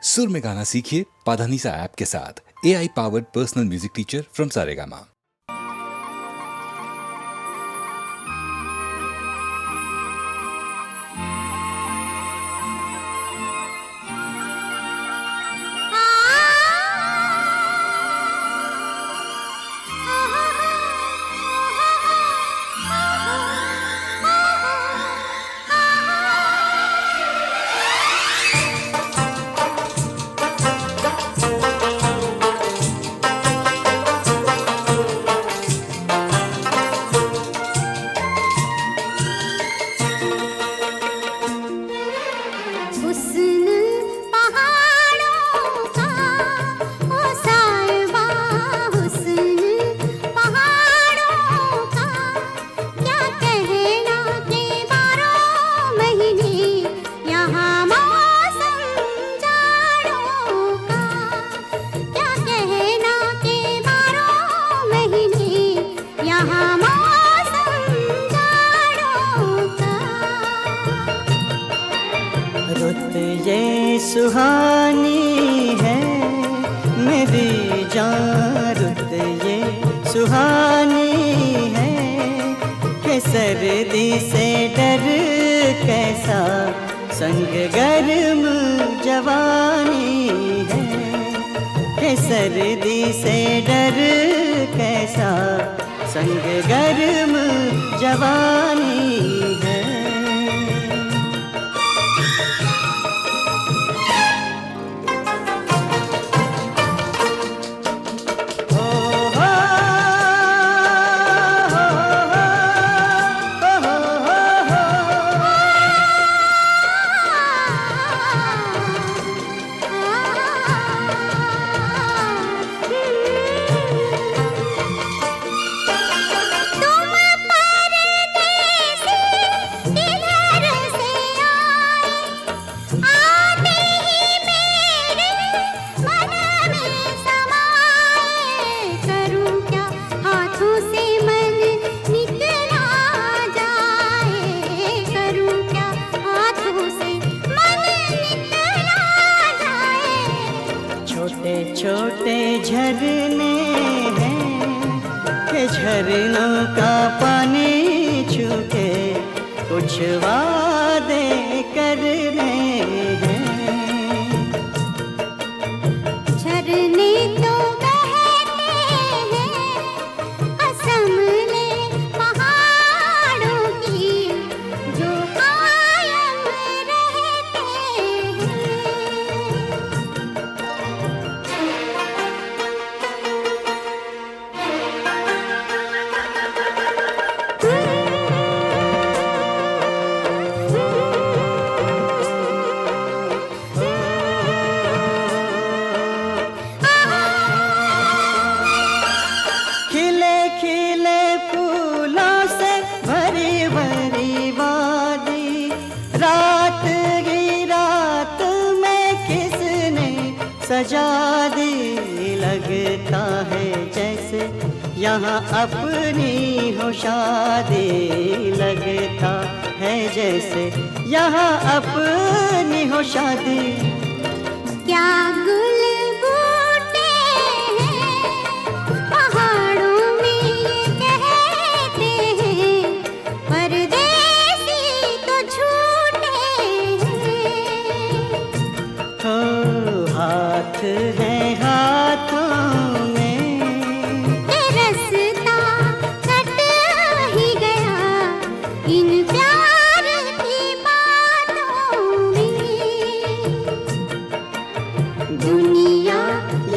सुर में गाना सीखिए पाधानीसा ऐप के साथ। AI powered personal music teacher from Saregama. रुत ये सुहानी है मेरी जान, रुत ये सुहानी है कि सर्दी से डर कैसा संग गर्म जवानी है, कि सर्दी से डर कैसा संग गर्म जवानी है। छोटे छोटे झरने हैं कि झरनों का पानी छू के कुछ वादे करने हैं। झरने तो बहते हैं कसम ले पहाड़ों की, जो कायम रहते हैं। खिले खिले फूलों से भरी भरी वादी, रात ही रात में किसने सजा दी, लगता है जैसे यहाँ अपनी हो शादी, लगता है जैसे यहाँ अपनी हो शादी। क्या गुल बूटे हैं पहाड़ों में ये कहते हैं, परदेसी तो झूठे हैं। हो हाथ है हाथों में, ये रास्ता कट ही गया इन प्यार की बातों में। दुनिया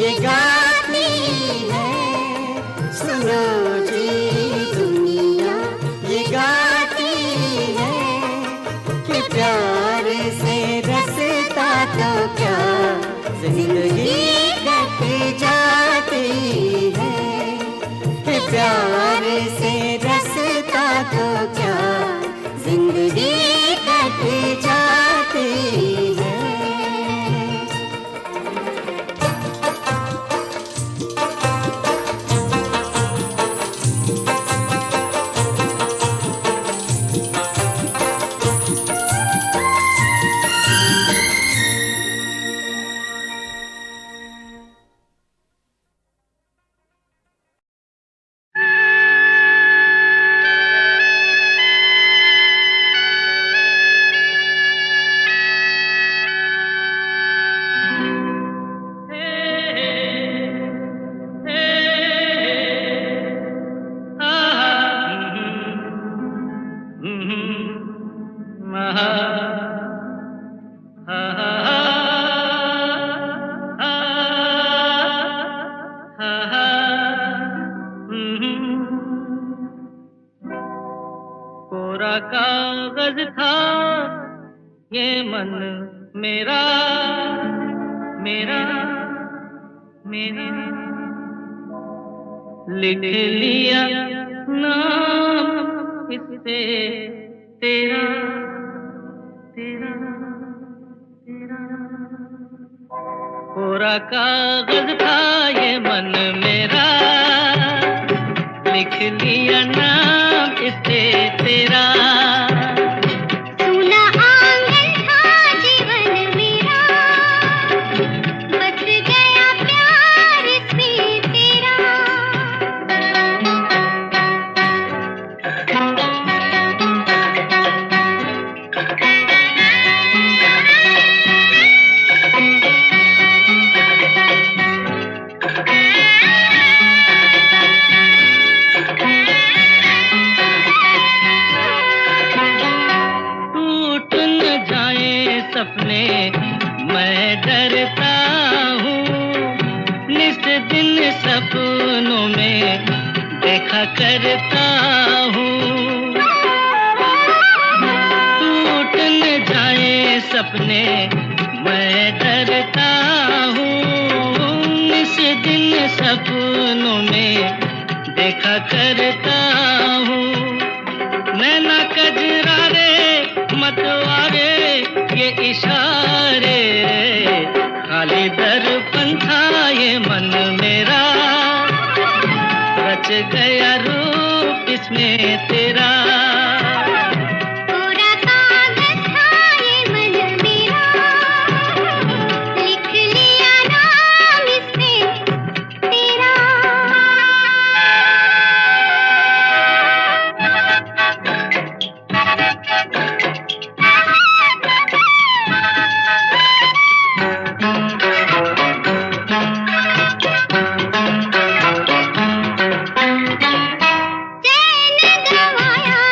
ये गाती है, सुनो जी दुनिया ये गाती है कि प्यार से रसता तो क्या जिंदगी कट जाती है, कि प्यार से रसता तो क्या जिंदगी कट जाती है। मन मेरा मेरा मेरा लिख लिया नाम इससे तेरा तेरा तेरा कोरा कागज था ये मन मेरा लिख लिया नाम इससे तेरा सुना आंगन था जीवन मेरा बस गया प्यार इसमें तेरा टूट न जाए सपने मैं डरता हूँ निस दिन सपनों में देखा करता हूँ टूट न जाए सपने मैं डरता हूँ निस दिन सपनों में देखा करता हूँ नैना कजरारे मतवारे ये इशारे खाली दर्पण था ये मन मेरा रच गया रूप इसमें तेरा कोरा कागज था ये मन मेरा लिख लिया नाम इसमें तेरा चैन गवाया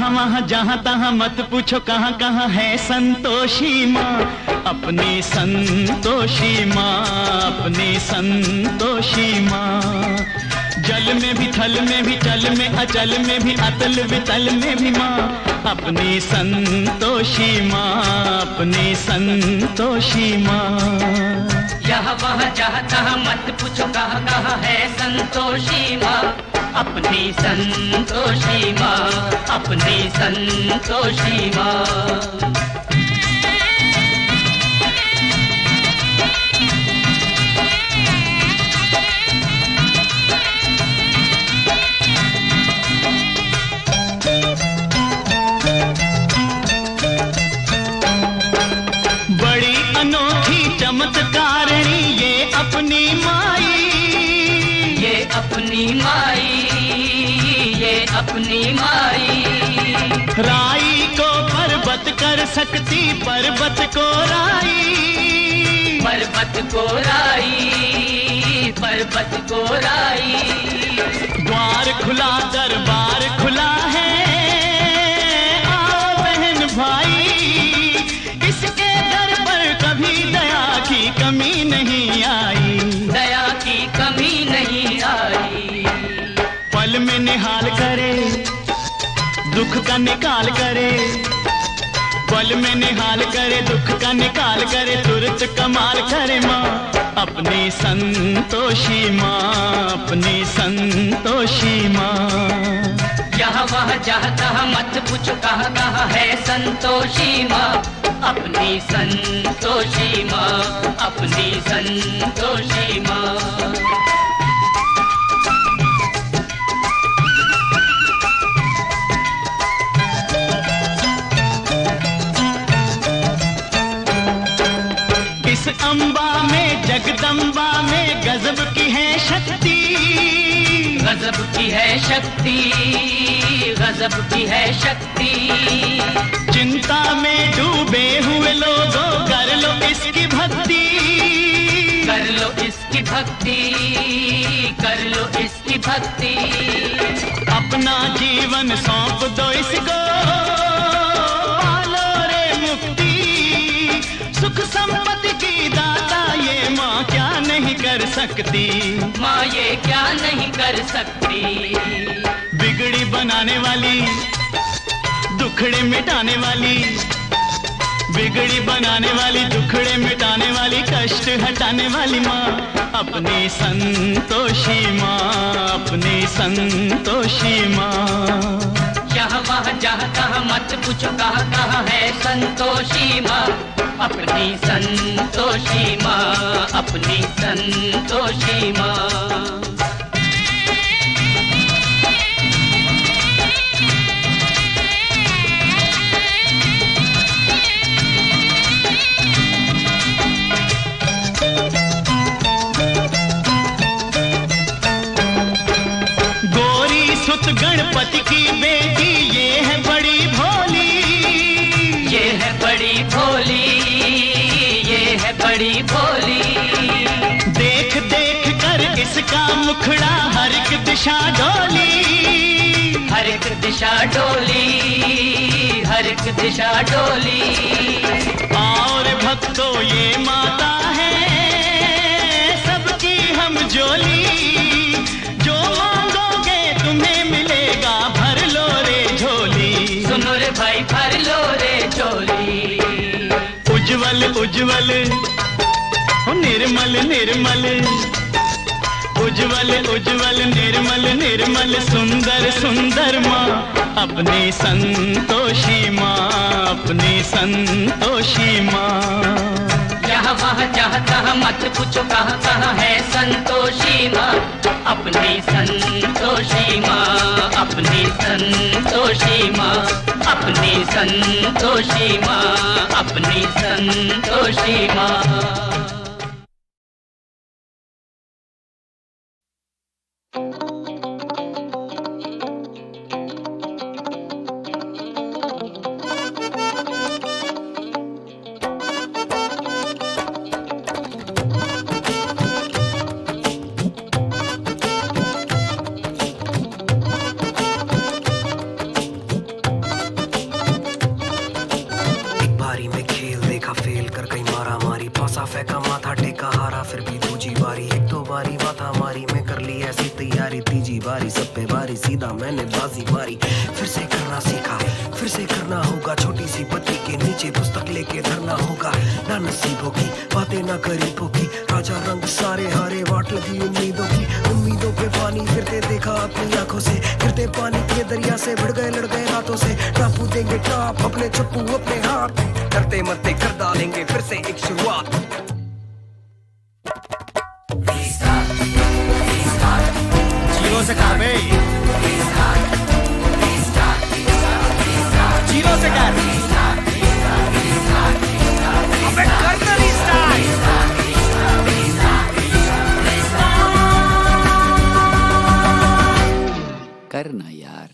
वहाँ वहाँ जहाँ तहाँ मत पूछो कहाँ कहाँ है संतोषी माँ, अपनी संतोषी माँ, अपनी संतोषी माँ। जल में भी थल में भी चल में अचल में भी अतल वितल में भी माँ, अपनी संतोषी माँ, अपनी संतोषी माँ। यहाँ वहाँ जहाँ तहाँ मत पूछो कहाँ कहाँ है संतोषी माँ, अपनी संतोषी माँ, अपनी संतोषी माँ। बड़ी अनोखी चमत्कारिणी ये अपनी माई, ये अपनी माई, ये अपनी माई। राई को पर्वत कर सकती पर्वत को राई, पर्वत को राई, पर्वत को राई। द्वार खुला दरबार खुला है, आओ बहन भाई, इसके दर पर कभी दया की कमी नहीं आई, दया की कमी नहीं आई। पल में निहाल करे दुख का निकाल करे, पल में निहाल करे दुख का निकाल करे, तुरंत कमाल करे माँ, अपनी संतोषी माँ, अपनी संतोषी माँ। यहाँ वहाँ जहाँ तहाँ मत पूछो कहाँ कहाँ है संतोषी माँ, अपनी संतोषी माँ, अपनी संतोषी माँ। इस अम्बा में जगदम्बा में गजब की है शक्ति, गजब की है शक्ति, गजब की है शक्ति। चिंता में डूबे हुए लोगों कर लो इसकी भक्ति, कर लो इसकी भक्ति, कर लो इसकी भक्ति। अपना जीवन सौंप दो इसको, पालो रे मुक्ति, सुख संपत्ति की दाता ये माँ क्या नहीं कर सकती, माँ ये क्या नहीं कर सकती। बिगड़ी बनाने वाली दुखड़े मिटाने वाली, बिगड़ी बनाने वाली दुखड़े मिटाने वाली, कष्ट हटाने वाली माँ, अपनी संतोषी माँ, अपनी संतोषी माँ। यहाँ वहाँ जहाँ तहाँ मत पूछो कहाँ कहाँ है संतोषी माँ, अपनी संतोषी माँ, अपनी संतोषी माँ। गोरी सुत गणपति की बेटी ये है बड़ी भोली, ये है बड़ी भोली, ये है बड़ी भोली। देख देख कर इसका मुखड़ा हर एक दिशा डोली, हर एक दिशा डोली, हर एक दिशा डोली। और भक्तों ये माता है सबकी हम जोली, जो मांगोगे तुम्हें मिलेगा, भर लो रे झोली, सुनो रे भाई भर लो रे झोली। उज्जवल उज्जवल ओ निर्मल निर्मल, उज्जवल उज्जवल निर्मल निर्मल, सुंदर सुंदर माँ, अपनी संतोषी माँ, अपनी संतोषी माँ। यहाँ वहाँ जहाँ तहाँ मत पूछो कहाँ कहाँ है संतोषी माँ, अपनी संतोषी माँ, अपनी संतोषी माँ, अपनी संतोषी माँ, अपनी संतोषी माँ। फेल कर गई मारा मारी, पासा फेंका माथा टेका हारा, फिर भी दूजी बारी, एक दो बारी माथा मारी, मैं कर ली ऐसी तैयारी, तीजी बारी सब पे बारी, सीधा मैंने बाजी मारी, फिर से करना सीखा, फिर से करना होगा, छोटी सी पत्ती के नीचे पुस्तक लेके धरना होगा, ना नसीबों की बातें ना गरीबों की, राजा रंग सारे हारे, वाट लगी उम्मीदों की, उम्मीदों पे पानी फिरते देखा अपनी आंखों से, गिरते पानी के दरिया से भिड़ गए लड़ गए रातों से, टापू देंगे टाप अपने चप्पू अपने हाथ, करते मरते कर डालेंगे फिर से एक शुरुआत। जीरो से कर बे, जीरो से कर, अबे कर ना रीस्टार्ट। करना यार।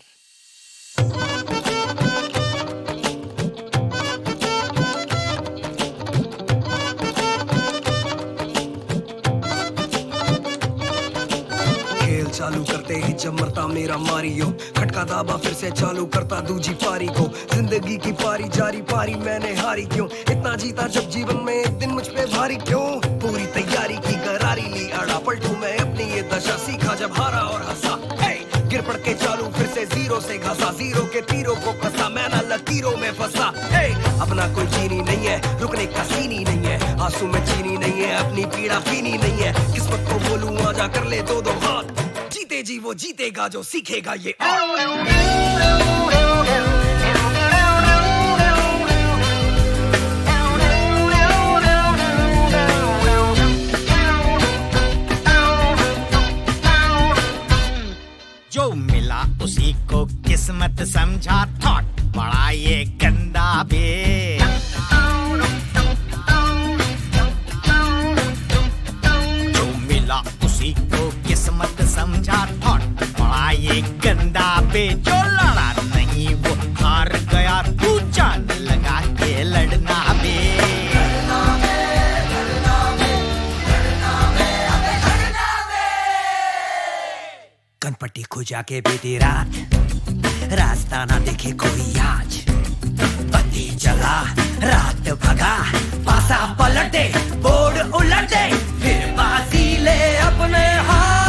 चालू करते ही जब मरता मेरा मारियो, खटका दाबा फिर से चालू करता दूजी पारी को, जिंदगी की पारी जारी, पारी मैंने हारी क्यों, इतना जीता जब जीवन में एक दिन मुझ पे भारी क्यों, पूरी तैयारी की करारी ली आड़ा पलटू मैं अपनी ये दशा, सीखा जब हारा और हंसा, गिर पड़ के चालू फिर से जीरो से घसा, जीरो के तीरों को कसा, मैं ना लकीरों में फंसा, अपना कोई चीनी नहीं है, रुकने का सीनी नहीं है, आंसू में चीनी नहीं है, अपनी पीड़ा पीनी नहीं है, किस्मत को बोलूं आजा कर ले दो दो हाथ, जीते जी वो जीतेगा जो सीखेगा ये जो मिला उसी को किस्मत समझा, थॉट बड़ा ये गंदा बे, जो मिला उसी को किस्मत समझा, थॉट बड़ा ये गंदा बे, जो लड़ा नहीं वो हार गया, तू जान लगा के लड़ना बे। कनपट्टी खुजा के बीती रात, रास्ता ना देखे कोई आज, बत्ती जला रात भगा, पासा पलटे बोर्ड उलटे, फिर बाजी ले अपने हाथ।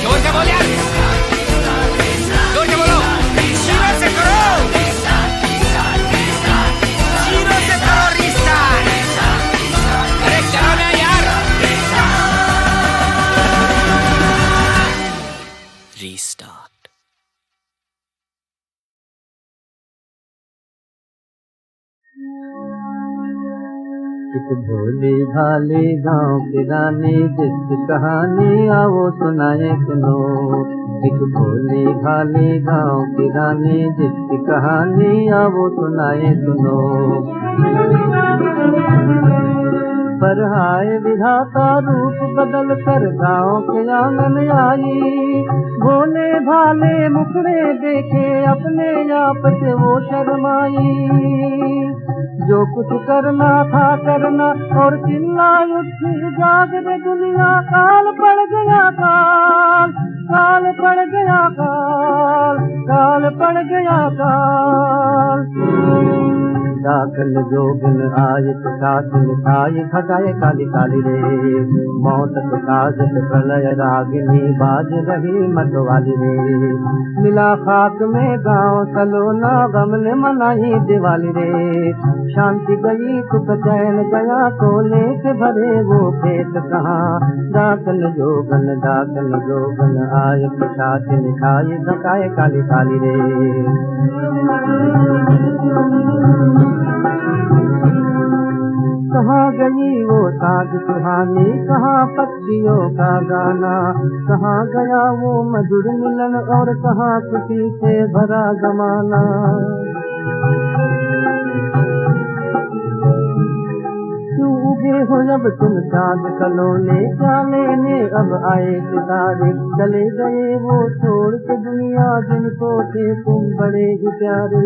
जोर से बोल यार, जोर से बोलो, जीरो से करो, जीरो से करो रीस्टार्ट, अरे चलो ना यार, रीस्टार्ट। एक भोली भाली गांव की रानी, जिसकी कहानी आओ सुनाए सुनो, एक भोली भाली गांव की रानी, जिसकी कहानी आओ सुनाए सुनो, पर हाय विधाता रूप बदल कर गांव के आंगन आई, भोले भाले मुखड़े देखे अपने आप से वो शर्माई, जो कुछ करना था करना और चिल्लाई उठी जाग रे दुनिया, काल पड़ गया काल, काल पड़ गया काल, काल पड़ गया काल, दाखल जोगन आये कातिल आये, खगाए काली काली रे, मौत के काजत प्रलय रागिनी, बाज रही मतवाली रे, मिला खाक में गांव सलोना, गम ने मनाई दिवाली रे, शांति गई सुख चैन गया, कोले के भरे वो खेत कहाँ, दाखल जोगन आये कातिल आये, खगाए काली काली रे। कहाँ गई वो साज सुहानी, कहाँ पक्षियों का गाना, कहाँ गया वो मधुर मिलन और कहाँ खुशी से भरा जमाना, क्यों उगे हो जब तुम चाँद कलोले, क्या लेने अब आए सितारे, चले गए वो छोड़ के दुनिया, जिनको थे तुम बड़े ही प्यारे,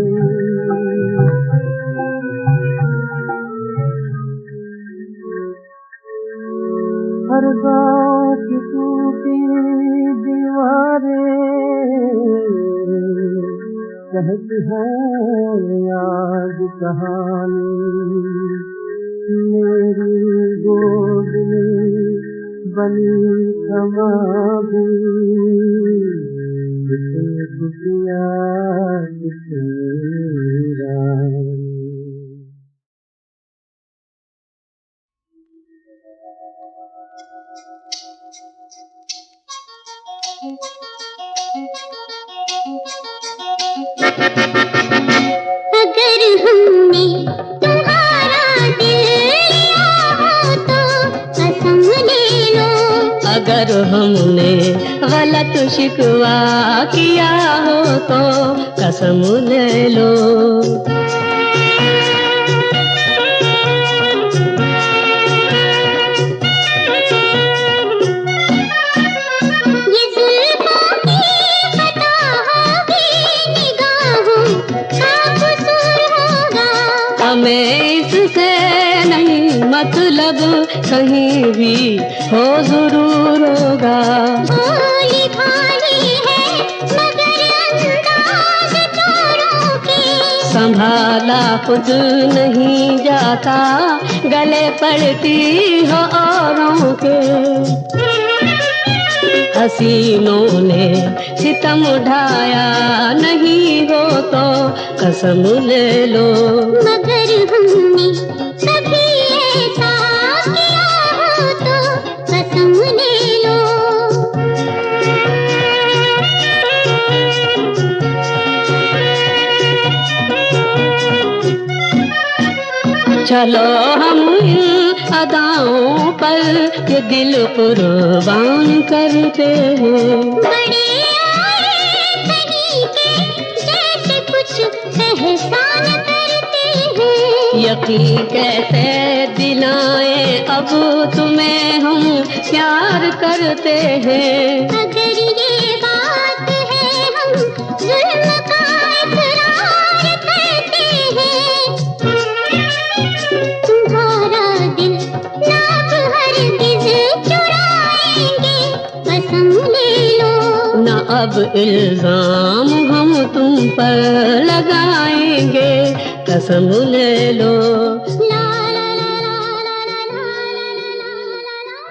हर गाँव की टूटी दीवारें कहती है याद कहानी, मेरी गोद में बनी समाधि, कितने खुशियाँ कितनी रानी। अगर हमने तुम्हारा दिल लिया हो तो कसम ले लो, अगर हमने गलत शिकवा किया हो तो कसम ले लो। हमें इससे नहीं मतलब, कहीं भी हो जरूर होगा। भोली भाली है मगर अंदाज चोरों के, संभाला खुद नहीं जाता, गले पड़ती हो औरों के। हसीनों ने सितम उठाया नहीं हो तो कसम ले लो। मगर हमने कभी ऐसा किया हो तो कसम ले लो। चलो हम इन अदाओं पर ये दिल कुर्बान करते हैं। बड़े आए कहीं के जैसे कुछ एहसान करते हैं। यकीन कैसे दिलाए अब तुम्हें हम प्यार करते हैं। अगर ये बात है हम जुल्म का इकरार करते हैं। तुम्हारा दिल ना हरगिज़ चुराएंगे, कसम ले लो। न अब इल्जाम हम तुम पर लगाएंगे, कसम ले लो। ला ला ला ला ला ला ला ला ला।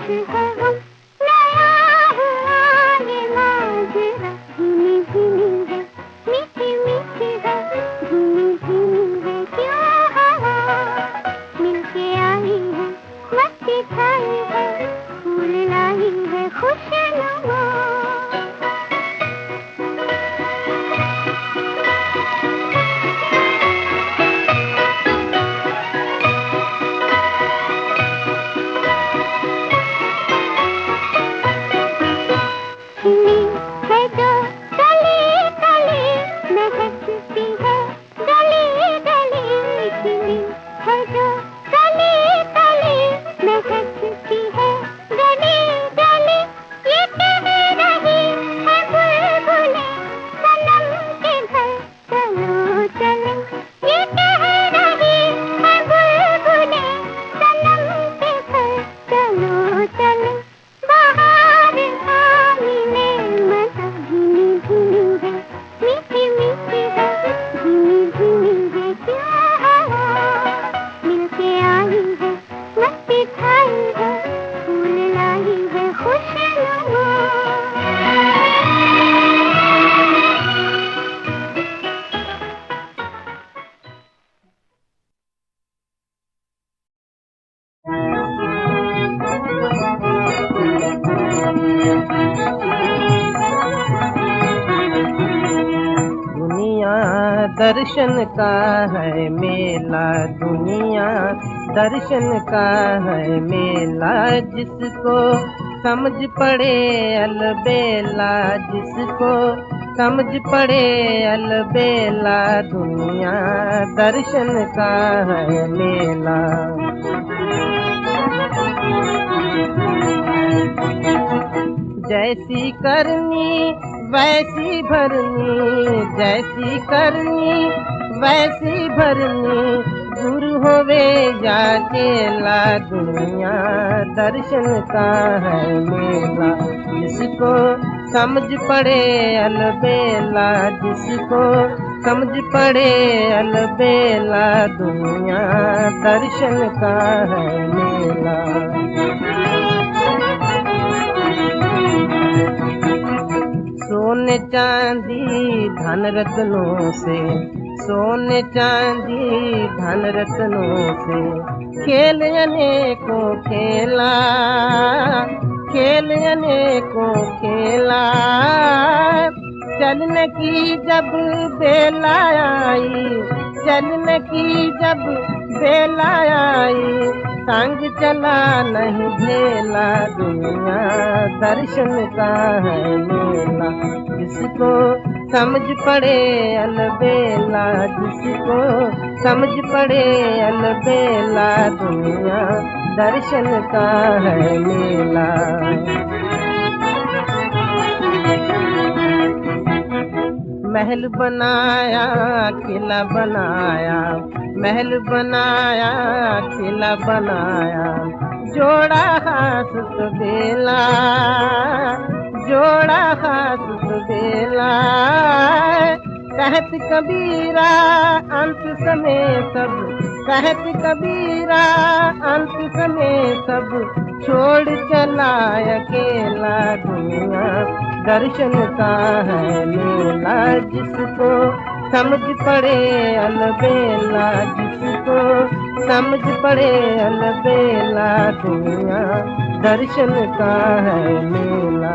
खुश है हम, नया हुआ ये माजरा, धीमी धीमी है, मीठी मीठी है, धीमी धीमी है क्यों हवा, मिलके आई है, मस्ती छाई है, फूल लाई है खुशनुमा। खिली है जो कली कली, महकती है गली गली, खिली है जो कली कली, महकती है गली गली, ये कह रही है बुलबुलें सनम के घर चलो चले, ये कह रही है बुलबुलें सनम के घर चलो चले। बाहर आने में मजा धीमी धीमी है, मीठी मीठी है, धीमी धीमी है क्यों हवा, मिलके आई है, मस्ती छाई है, फूल लाई है खुशनुमा। दुनिया दर्शन का है मेला, दुनिया दर्शन का है मेला, जिसको समझ पड़े अलबेला, जिसको समझ पड़े अलबेला, दुनिया दर्शन का है मेला। जैसी करनी वैसी भरनी, जैसी करनी वैसी भरनी, गुरु होवे या चेला, दुनिया दर्शन का है मेला, जिसको समझ पड़े अलबेला, जिसको समझ पड़े अलबेला, दुनिया दर्शन का है मेला। सोने चांदी धन रत्नों से, सोने चांदी धन रत्नों से, खेल अनेकों खेला, खेल अनेकों खेला, चलने की जब बेला आई, चलने की जब बेला आई, संग चला नहीं झेला, दुनिया दर्शन का है मेला, जिसको समझ पड़े अलबेला, जिसको समझ पड़े अलबेला, दुनिया दर्शन का है मेला। महल बनाया किला बनाया, महल बनाया किला बनाया, जोड़ा हाथ बेला, जोड़ा हाथ बेला, कहत कबीरा अंत समय सब, कहत कबीरा अंत समय सब, छोड़ चला अकेला, दुनिया दर्शन का है मेला, जिसको समझ पड़े अलबेला, जिसको समझ पड़े अलबेला, दुनिया दर्शन का है मेला।